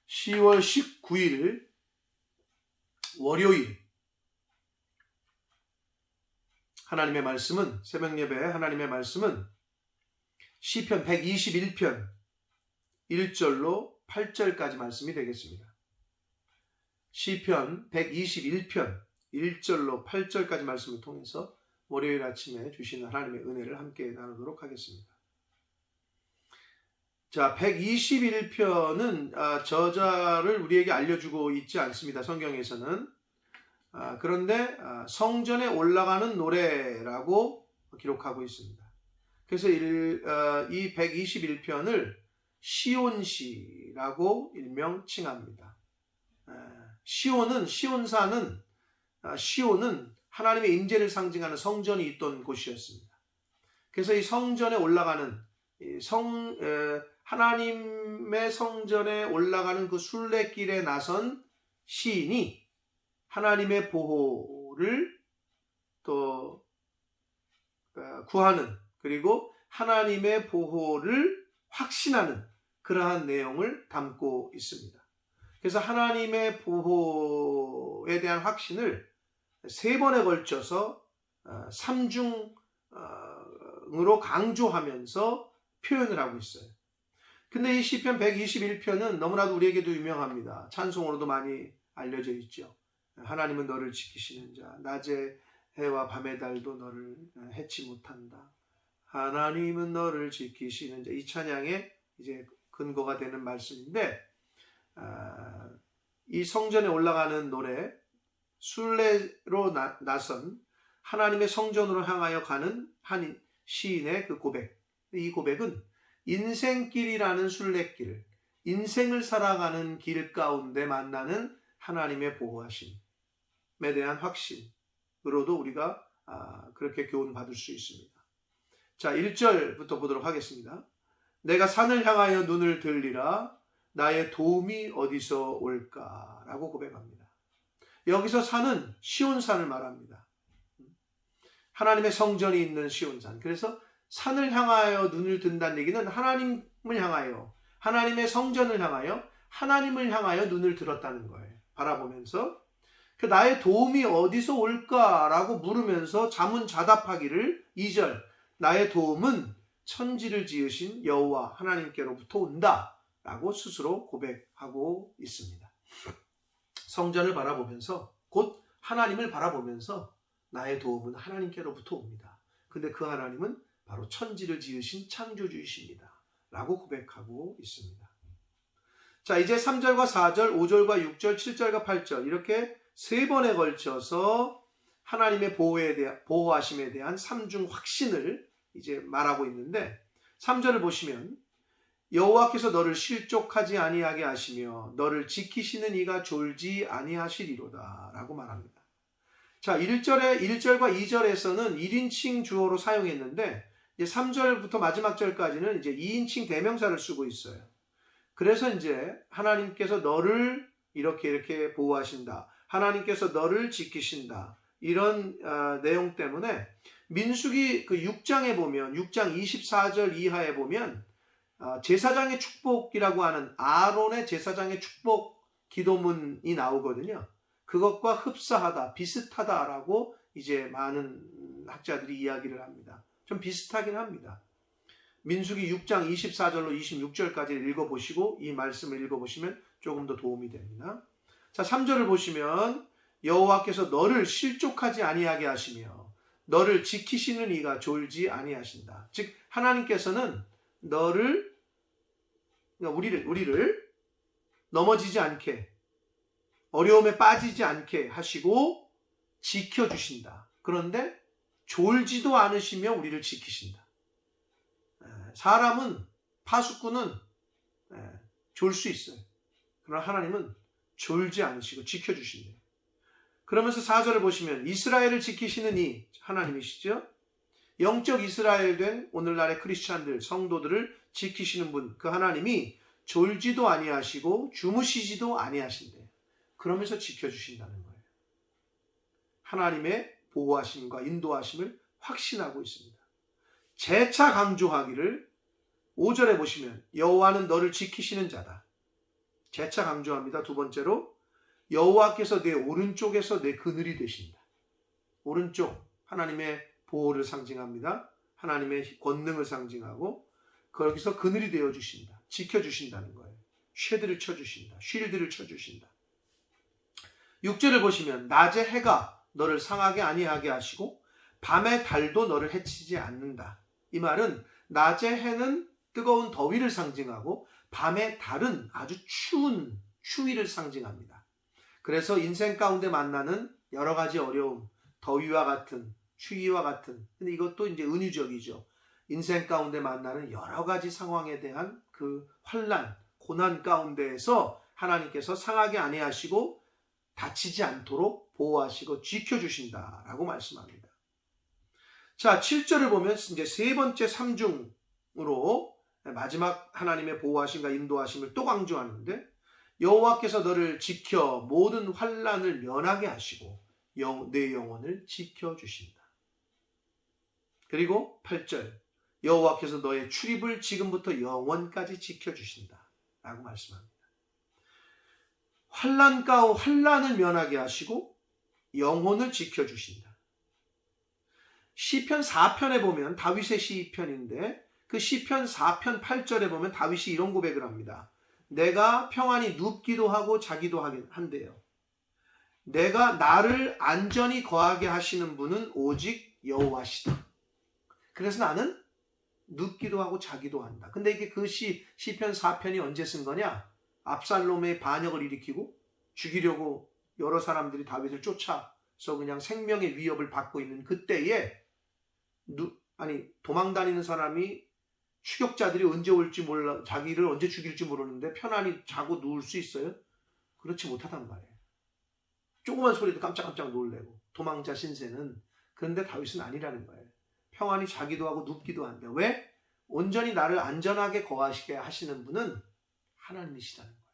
10월 19일 월요일 하나님의 말씀은 새벽예배 하나님의 말씀은 시편 121편 1절로 8절까지 말씀이 되겠습니다. 시편 121편 1절로 8절까지 말씀을 통해서 월요일 아침에 주시는 하나님의 은혜를 함께 나누도록 하겠습니다. 자, 121편은 저자를 우리에게 알려주고 있지 않습니다. 성경에서는. 그런데 성전에 올라가는 노래라고 기록하고 있습니다. 그래서 이 121편을 시온시라고 일명 칭합니다. 시온은 하나님의 임재를 상징하는 성전이 있던 곳이었습니다. 그래서 이 성전에 올라가는 하나님의 성전에 올라가는 그 순례길에 나선 시인이 하나님의 보호를 또 구하는, 그리고 하나님의 보호를 확신하는 그러한 내용을 담고 있습니다. 그래서 하나님의 보호에 대한 확신을 3번에 걸쳐서 삼중으로 강조하면서 표현을 하고 있어요. 근데 이 시편 121편은 너무나도 우리에게도 유명합니다. 찬송으로도 많이 알려져 있죠. 하나님은 너를 지키시는 자, 낮에 해와 밤의 달도 너를 해치 못한다. 하나님은 너를 지키시는 자. 이 찬양의 이제 근거가 되는 말씀인데, 이 성전에 올라가는 노래, 순례로 나선 하나님의 성전으로 향하여 가는 한 시인의 그 고백. 이 고백은 인생길이라는 순례길, 인생을 살아가는 길 가운데 만나는 하나님의 보호하심에 대한 확신으로도 우리가 그렇게 교훈받을 수 있습니다. 자, 1절부터 보도록 하겠습니다. 내가 산을 향하여 눈을 들리라, 나의 도움이 어디서 올까? 라고 고백합니다. 여기서 산은 시온산을 말합니다. 하나님의 성전이 있는 시온산. 그래서 산을 향하여 눈을 든다는 얘기는 하나님을 향하여, 하나님의 성전을 향하여, 하나님을 향하여 눈을 들었다는 거예요. 바라보면서 나의 도움이 어디서 올까라고 물으면서 자문자답하기를 2절, 나의 도움은 천지를 지으신 여호와 하나님께로부터 온다 라고 스스로 고백하고 있습니다. 성전을 바라보면서, 곧 하나님을 바라보면서 나의 도움은 하나님께로부터 옵니다. 근데 그 하나님은 바로 천지를 지으신 창조주이십니다 라고 고백하고 있습니다. 자, 이제 3절과 4절, 5절과 6절, 7절과 8절 이렇게 3번에 걸쳐서 하나님의 보호하심에 대한 삼중 확신을 이제 말하고 있는데, 3절을 보시면 여호와께서 너를 실족하지 아니하게 하시며 너를 지키시는 이가 졸지 아니하시리로다 라고 말합니다. 자, 1절과 2절에서는 1인칭 주어로 사용했는데, 이제 3절부터 마지막 절까지는 이제 2인칭 대명사를 쓰고 있어요. 그래서 이제 하나님께서 너를 이렇게 보호하신다, 하나님께서 너를 지키신다, 이런 내용 때문에 민수기 그 6장에 보면, 6장 24절 이하에 보면 제사장의 축복이라고 하는 아론의 제사장의 축복 기도문이 나오거든요. 그것과 흡사하다, 비슷하다라고 이제 많은 학자들이 이야기를 합니다. 좀 비슷하긴 합니다. 민수기 6장 24절로 26절까지 읽어보시고 이 말씀을 읽어보시면 조금 더 도움이 됩니다. 자, 3절을 보시면 여호와께서 너를 실족하지 아니하게 하시며 너를 지키시는 이가 졸지 아니하신다. 즉 하나님께서는 너를, 우리를 넘어지지 않게, 어려움에 빠지지 않게 하시고 지켜주신다. 그런데 졸지도 않으시며 우리를 지키신다. 사람은, 파수꾼은 졸 수 있어요. 그러나 하나님은 졸지 않으시고 지켜주신대요. 그러면서 4절을 보시면 이스라엘을 지키시는 이 하나님이시죠. 영적 이스라엘 된 오늘날의 크리스찬들, 성도들을 지키시는 분, 그 하나님이 졸지도 아니하시고 주무시지도 아니하신대요. 그러면서 지켜주신다는 거예요. 하나님의 보호하심과 인도하심을 확신하고 있습니다. 재차 강조하기를 5절에 보시면 여호와는 너를 지키시는 자다. 재차 강조합니다. 두 번째로 여호와께서 내 오른쪽에서 내 그늘이 되신다. 오른쪽 하나님의 보호를 상징합니다. 하나님의 권능을 상징하고 거기서 그늘이 되어주신다. 지켜주신다는 거예요. 쉐드를 쳐주신다. 쉴드를 쳐주신다. 6절을 보시면 낮에 해가 너를 상하게 아니하게 하시고 밤에 달도 너를 해치지 않는다. 이 말은 낮에 해는 뜨거운 더위를 상징하고 밤에 달은 아주 추운 추위를 상징합니다. 그래서 인생 가운데 만나는 여러 가지 어려움, 더위와 같은, 추위와 같은, 근데 이것도 이제 은유적이죠. 인생 가운데 만나는 여러 가지 상황에 대한 그 환난, 고난 가운데에서 하나님께서 상하게 아니하시고 다치지 않도록 보호하시고 지켜주신다라고 말씀합니다. 자, 7절을 보면 이제 세 번째 삼중으로 마지막 하나님의 보호하심과 인도하심을 또 강조하는데 여호와께서 너를 지켜 모든 환난을 면하게 하시고 내 영혼을 지켜주신다. 그리고 8절 여호와께서 너의 출입을 지금부터 영원까지 지켜주신다 라고 말씀합니다. 환난을 면하게 하시고 영혼을 지켜주신다. 시편 4편에 보면 다윗의 시편인데 그 시편 4편 8절에 보면 다윗이 이런 고백을 합니다. 내가 평안히 눕기도 하고 자기도 한대요. 내가 나를 안전히 거하게 하시는 분은 오직 여호와시다. 그래서 나는 눕기도 하고 자기도 한다. 근데 이게 그 시편 4편이 언제 쓴 거냐? 압살롬의 반역을 일으키고 죽이려고 여러 사람들이 다윗을 쫓아서 그냥 생명의 위협을 받고 있는 그때에 도망다니는 사람이 추격자들이 언제 올지 몰라, 자기를 언제 죽일지 모르는데 편안히 자고 누울 수 있어요? 그렇지 못하단 말이에요. 조그만 소리도 깜짝깜짝 놀래고 도망자 신세는. 그런데 다윗은 아니라는 거예요. 평안히 자기도 하고 눕기도 한다. 왜? 온전히 나를 안전하게 거하시게 하시는 분은 하나님이시라는 거예요.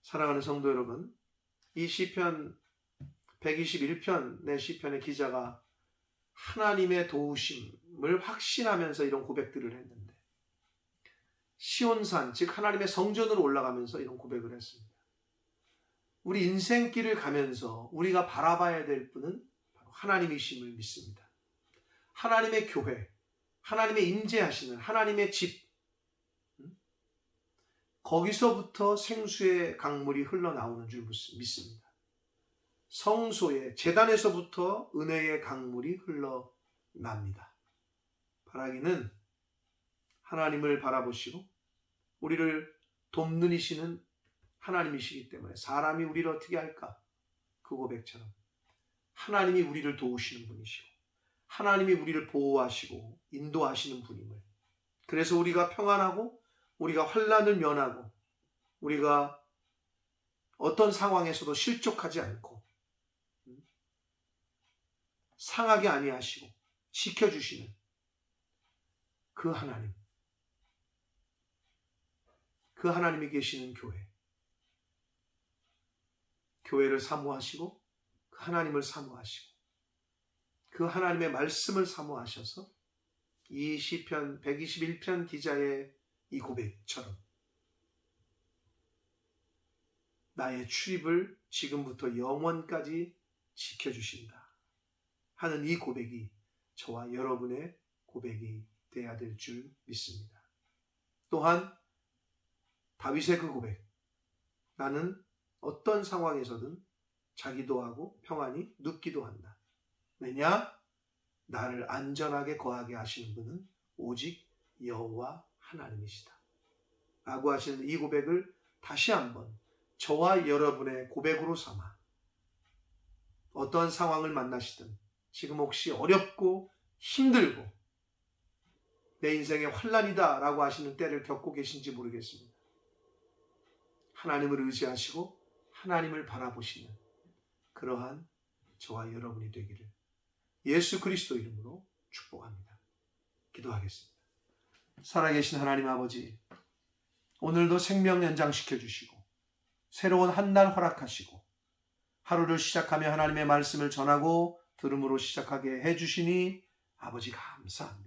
사랑하는 성도 여러분, 이 시편 121편의 시편의 기자가 하나님의 도우심을 확신하면서 이런 고백들을 했는데 시온산, 즉 하나님의 성전으로 올라가면서 이런 고백을 했습니다. 우리 인생길을 가면서 우리가 바라봐야 될 분은 바로 하나님이심을 믿습니다. 하나님의 교회, 하나님의 임재하시는 하나님의 집, 거기서부터 생수의 강물이 흘러나오는 줄 믿습니다. 성소의 제단에서부터 은혜의 강물이 흘러납니다. 바라기는 하나님을 바라보시고 우리를 돕는 이시는 하나님이시기 때문에 사람이 우리를 어떻게 할까? 그 고백처럼 하나님이 우리를 도우시는 분이시고 하나님이 우리를 보호하시고 인도하시는 분임을, 그래서 우리가 평안하고 우리가 환난을 면하고 우리가 어떤 상황에서도 실족하지 않고 상하게 아니하시고 지켜주시는 그 하나님, 그 하나님이 계시는 교회를 사모하시고 그 하나님을 사모하시고 그 하나님의 말씀을 사모하셔서 이 시편 121편 기자의 이 고백처럼 나의 출입을 지금부터 영원까지 지켜주신다 하는 이 고백이 저와 여러분의 고백이 되어야 될 줄 믿습니다. 또한 다윗의 그 고백, 나는 어떤 상황에서든 자기도 하고 평안히 눕기도 한다. 왜냐? 나를 안전하게 거하게 하시는 분은 오직 여호와 하나님이시다 라고 하시는 이 고백을 다시 한번 저와 여러분의 고백으로 삼아 어떠한 상황을 만나시든 지금 혹시 어렵고 힘들고 내 인생의 환난이다 라고 하시는 때를 겪고 계신지 모르겠습니다. 하나님을 의지하시고 하나님을 바라보시는 그러한 저와 여러분이 되기를 예수 그리스도 이름으로 축복합니다. 기도하겠습니다. 살아계신 하나님 아버지, 오늘도 생명 연장시켜 주시고 새로운 한 날 허락하시고 하루를 시작하며 하나님의 말씀을 전하고 들음으로 시작하게 해주시니 아버지 감사합니다.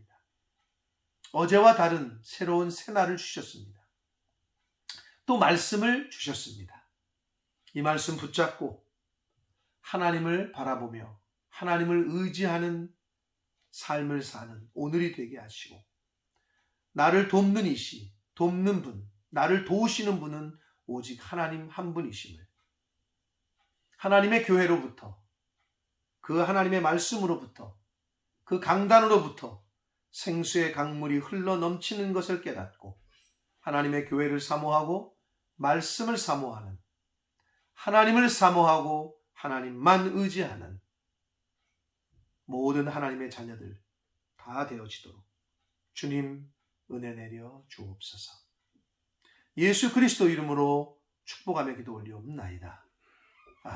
어제와 다른 새로운 새날을 주셨습니다. 또 말씀을 주셨습니다. 이 말씀 붙잡고 하나님을 바라보며 하나님을 의지하는 삶을 사는 오늘이 되게 하시고, 나를 돕는 이시, 돕는 분, 나를 도우시는 분은 오직 하나님 한 분이심을, 하나님의 교회로부터, 그 하나님의 말씀으로부터, 그 강단으로부터 생수의 강물이 흘러 넘치는 것을 깨닫고 하나님의 교회를 사모하고 말씀을 사모하는, 하나님을 사모하고 하나님만 의지하는 모든 하나님의 자녀들 다 되어지도록 주님 은혜 내려 주옵소서. 예수 그리스도 이름으로 축복하며 기도 올리옵나이다.